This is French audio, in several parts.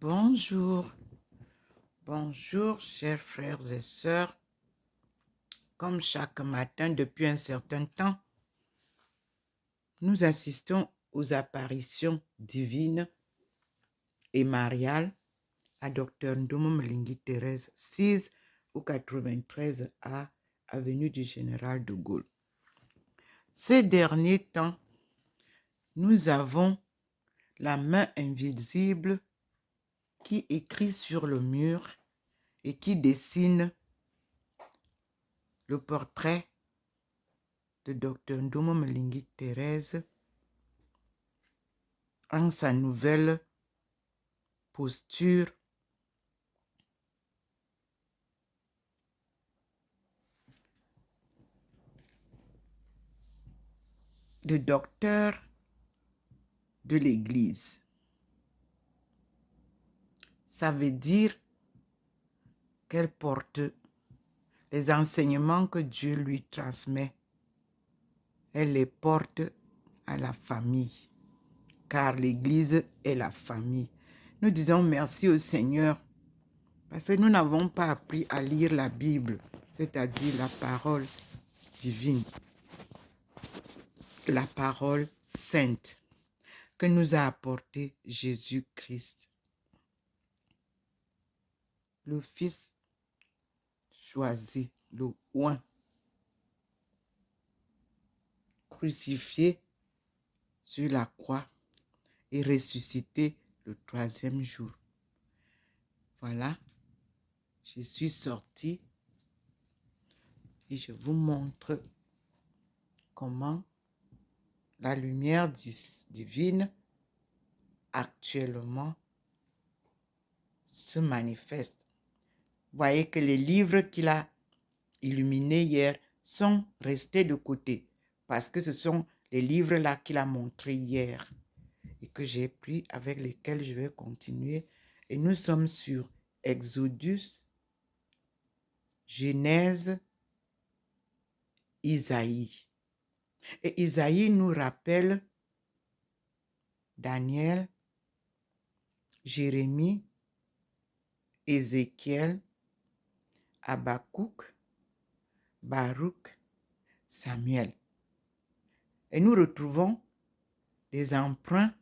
Bonjour, bonjour chers frères et sœurs. Comme chaque matin depuis un certain temps, nous assistons aux apparitions divines et mariales à Dr Ndomo Mlingui Thérèse, 6 ou 93 A, avenue du Général de Gaulle. Ces derniers temps, nous avons la main invisible qui écrit sur le mur et qui dessine le portrait de Dr Ndomo Mlingui Thérèse en sa nouvelle posture de docteur de l'Église. Ça veut dire qu'elle porte les enseignements que Dieu lui transmet. Elle les porte à la famille, car l'Église est la famille. Nous disons merci au Seigneur parce que nous n'avons pas appris à lire la Bible, c'est-à-dire la parole divine, la parole sainte que nous a apporté Jésus-Christ, le Fils choisi, le oint, crucifié sur la croix et ressuscité le 3e jour. Voilà, je suis sortie et je vous montre comment la lumière divine actuellement se manifeste. Vous voyez que les livres qu'il a illuminés hier sont restés de côté parce que ce sont les livres-là qu'il a montrés hier et que j'ai pris, avec lesquels je vais continuer. Et nous sommes sur Exodus, Genèse, Isaïe. Et Isaïe nous rappelle Daniel, Jérémie, Ézéchiel, Habakkuk, Baruch, Samuel. Et nous retrouvons des emprunts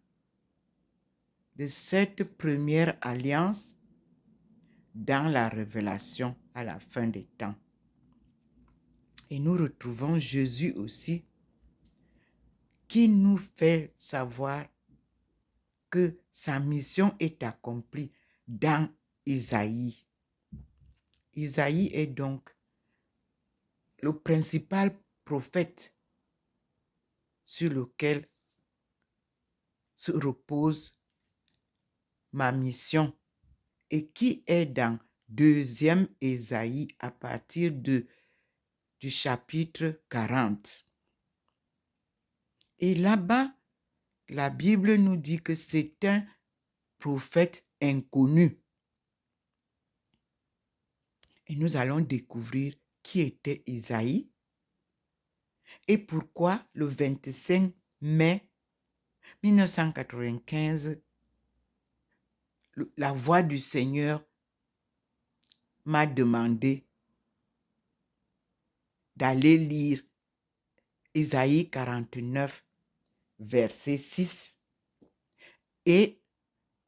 de cette première alliance dans la révélation à la fin des temps. Et nous retrouvons Jésus aussi, qui nous fait savoir que sa mission est accomplie dans Isaïe. Isaïe est donc le principal prophète sur lequel se repose ma mission et qui est dans 2e Isaïe à partir du chapitre 40. Et là-bas, la Bible nous dit que c'est un prophète inconnu. Et nous allons découvrir qui était Isaïe et pourquoi le 25 mai 1995, la voix du Seigneur m'a demandé d'aller lire Isaïe 49, verset 6. Et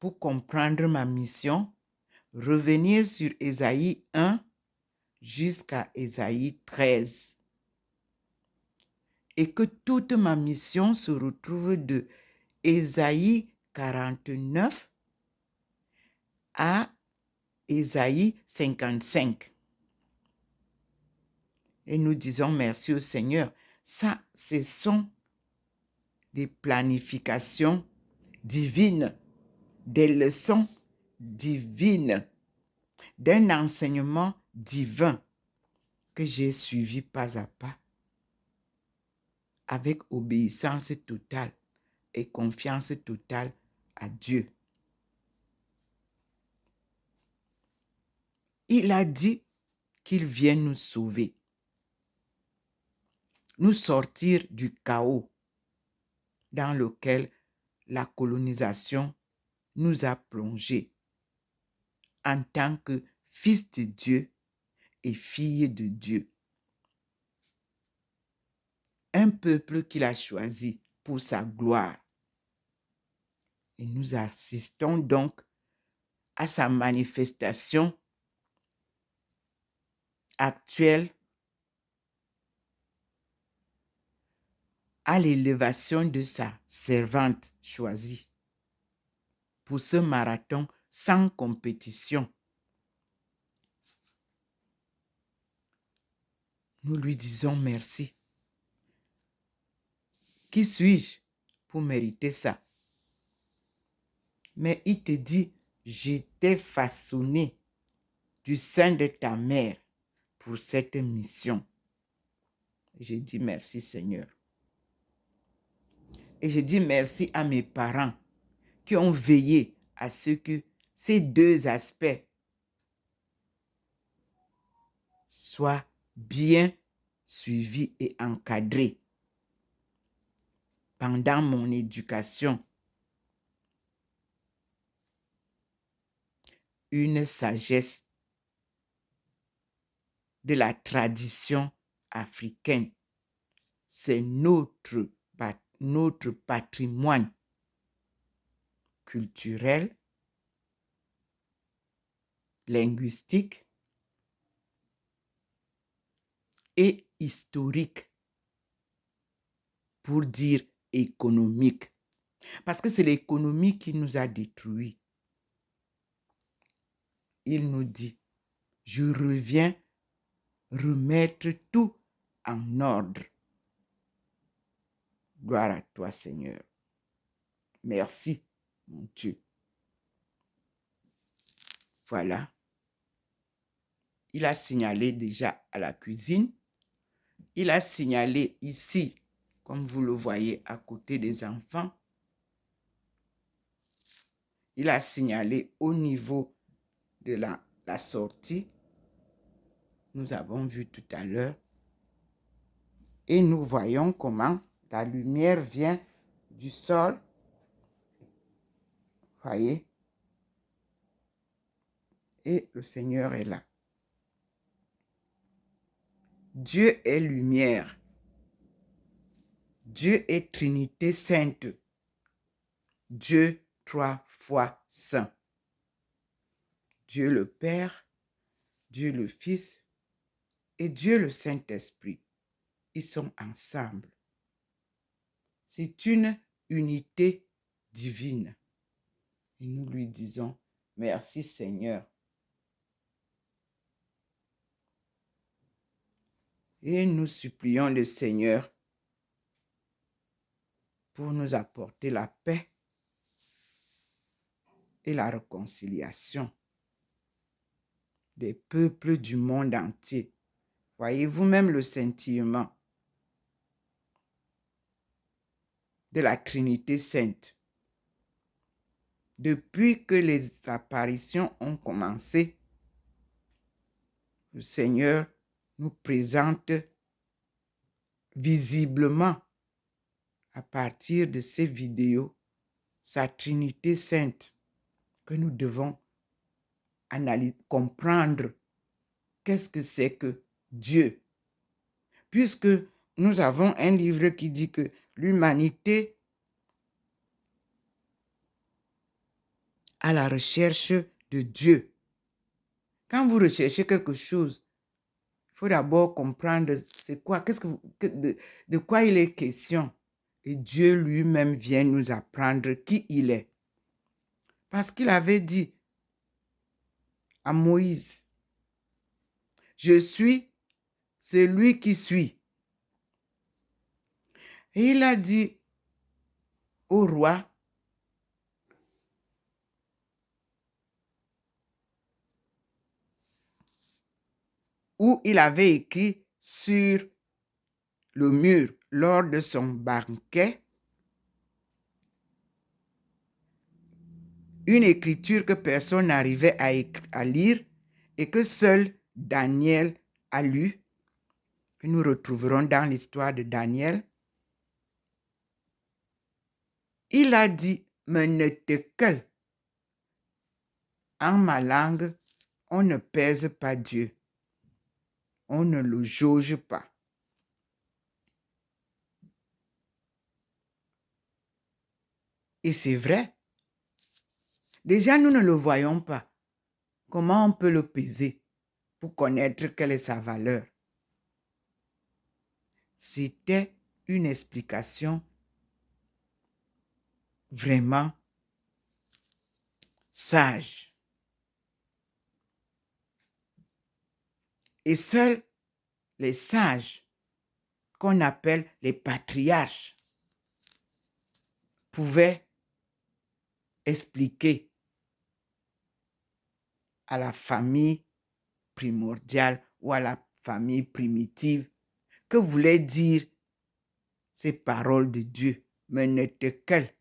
pour comprendre ma mission, revenir sur Isaïe 1 jusqu'à Isaïe 13. Et que toute ma mission se retrouve de Isaïe 49 à Isaïe 55. Et nous disons merci au Seigneur. Ça, ce sont des planifications divines, des leçons divines, d'un enseignement divin que j'ai suivi pas à pas, avec obéissance totale et confiance totale à Dieu. Il a dit qu'il vient nous sauver, nous sortir du chaos dans lequel la colonisation nous a plongés. en tant que fils de Dieu et fille de Dieu. Un peuple qu'il a choisi pour sa gloire. Et nous assistons donc à sa manifestation actuelle, à l'élévation de sa servante choisie pour ce marathon sans compétition. Nous lui disons merci. Qui suis-je pour mériter ça? Mais il te dit, je t'ai façonné du sein de ta mère pour cette mission. Je dis merci Seigneur. Et je dis merci à mes parents qui ont veillé à ce que ces deux aspects soient bien suivis et encadrés pendant mon éducation. Une sagesse de la tradition africaine. C'est notre patrimoine culturel, linguistique et historique, pour dire économique. Parce que c'est l'économie qui nous a détruits. Il nous dit, je reviens remettre tout en ordre. Gloire à toi, Seigneur. Merci, mon Dieu. Voilà. Il a signalé déjà à la cuisine. Il a signalé ici, comme vous le voyez, à côté des enfants. Il a signalé au niveau de la sortie. Nous avons vu tout à l'heure. Et nous voyons comment la lumière vient du sol. Voyez? Et le Seigneur est là. Dieu est lumière. Dieu est Trinité sainte. Dieu 3 fois saint. Dieu le Père, Dieu le Fils et Dieu le Saint-Esprit. Ils sont ensemble. C'est une unité divine. Et nous lui disons, merci Seigneur. Et nous supplions le Seigneur pour nous apporter la paix et la réconciliation des peuples du monde entier. Voyez-vous même le scintillement de la Trinité sainte. Depuis que les apparitions ont commencé, le Seigneur nous présente visiblement, à partir de ces vidéos, sa Trinité sainte que nous devons analyser, comprendre qu'est-ce que c'est que Dieu. Puisque nous avons un livre qui dit que l'humanité à la recherche de Dieu. Quand vous recherchez quelque chose, il faut d'abord comprendre c'est quoi, de quoi il est question. Et Dieu lui-même vient nous apprendre qui il est. Parce qu'il avait dit à Moïse, je suis celui qui suis. Et il a dit au roi, où il avait écrit sur le mur lors de son banquet, une écriture que personne n'arrivait à lire et que seul Daniel a lu, que nous retrouverons dans l'histoire de Daniel. Il a dit, mais ne te En ma langue, on ne pèse pas Dieu. On ne le jauge pas. Et c'est vrai. Déjà, nous ne le voyons pas. Comment on peut le peser pour connaître quelle est sa valeur? C'était une explication vraiment sage. Et seuls les sages, qu'on appelle les patriarches, pouvaient expliquer à la famille primordiale ou à la famille primitive que voulaient dire ces paroles de Dieu, mais n'étaient qu'elles.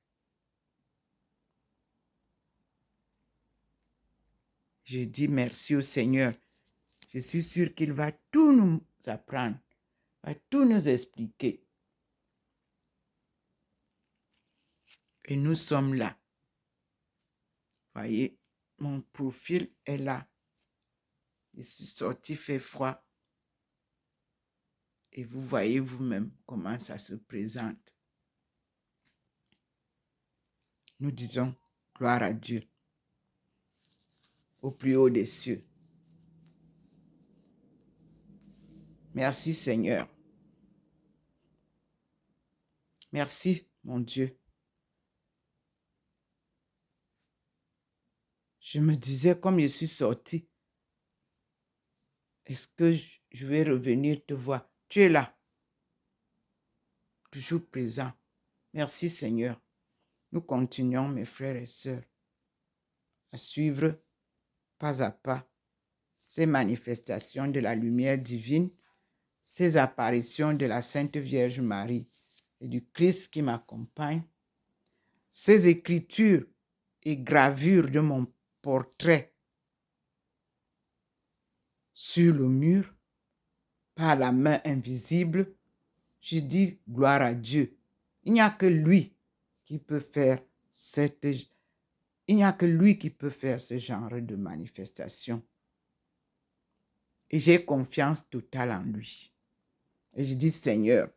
Je dis merci au Seigneur. Je suis sûr qu'il va tout nous apprendre, va tout nous expliquer. Et nous sommes là. Voyez, mon profil est là. Je suis sorti, il fait froid. Et vous voyez vous-même comment ça se présente. Nous disons gloire à Dieu au plus haut des cieux. Merci Seigneur. Merci mon Dieu. Je me disais comme je suis sorti, est-ce que je vais revenir te voir? Tu es là, toujours présent. Merci Seigneur. Nous continuons, mes frères et sœurs, à suivre pas à pas ces manifestations de la lumière divine, ces apparitions de la Sainte Vierge Marie et du Christ qui m'accompagne, ces écritures et gravures de mon portrait sur le mur, par la main invisible. Je dis gloire à Dieu. Il n'y a que lui qui peut faire il n'y a que lui qui peut faire ce genre de manifestation. Et j'ai confiance totale en lui. Et je dis, Seigneur,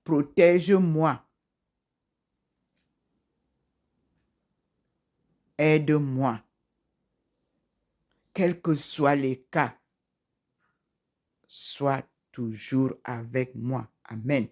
protège-moi. Aide-moi. Quels que soient les cas, sois toujours avec moi. Amen.